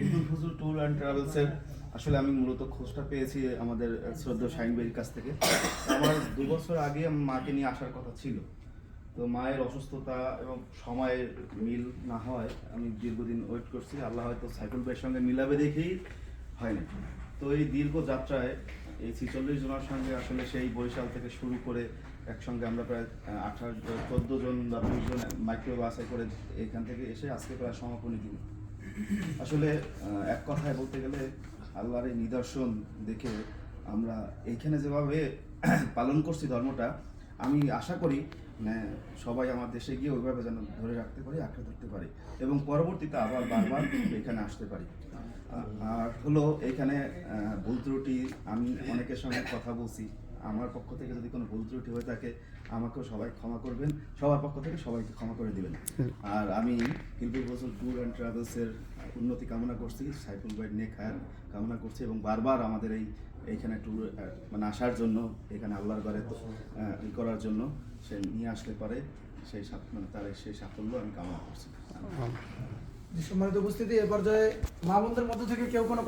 Eid ul Fazal tour and ট্রাভেলসের আসলে আমি মূলত খোঁজটা পেয়েছি আমাদের শ্রদ্ধেয় শাহিন ভাইয়ের কাছ থেকে। আমার 2 বছর আগে মাকে নিয়ে আসার কথা ছিল, তো মায়ের অসুস্থতা এবং সময়ের মিল না হয় আমি দীর্ঘদিন ওয়েট করছি। আল্লাহ হয়তো সাইফুল ভাইয়ের সঙ্গে মিলাবে দেখেই হয়নি। তো এই দীর্ঘ যাত্রায় এই 46 জনের সঙ্গে আসলে সেই বরিশাল থেকে শুরু করে একসঙ্গে আমরা প্রায় 14 জন বা 20 জন মাইক্রো বাসে করে এখান থেকে এসে আজকে প্রায় সমাপনী দিন। আসলে এক কথায় বলতে গেলে আল্লাহর এই নিদর্শন দেখে আমরা এইখানে যেভাবে পালন করছি ধর্মটা, আমি আশা করি সবাই আমার দেশে গিয়ে ওইভাবে যেন ধরে রাখতে পারি, আঁকড়ে ধরতে পারি এবং পরবর্তীতে আবার বারবার এখানে আসতে পারি। আর হলো এইখানে ভুল ত্রুটি, আমি অনেকের সঙ্গে কথা বলছি, আমার পক্ষ থেকে যদি কোনো ভুল ত্রুটি হয়ে থাকে আমাকেও সবাই ক্ষমা করবেন, সবার পক্ষ থেকে সবাইকে ক্ষমা করে দিবেন। আর আমি ইদুল ফজল ট্যুর অ্যান্ড ট্রাভেলসের উন্নতি কামনা করছি, সাইফুল ভাইয়ের নেক হায়াত কামনা করছি এবং বারবার আমাদের এইখানে ট্যুর মানে আসার জন্য, এখানে আল্লাহর ঘরে করার জন্য সে নিয়ে আসলে পারে সেই মানে তার সেই সাফল্য আমি কামনা করছি। সম্মানিত উপস্থিতি, এ পর্যায়ে মা বোনদের মধ্য থেকে কেউ কোনো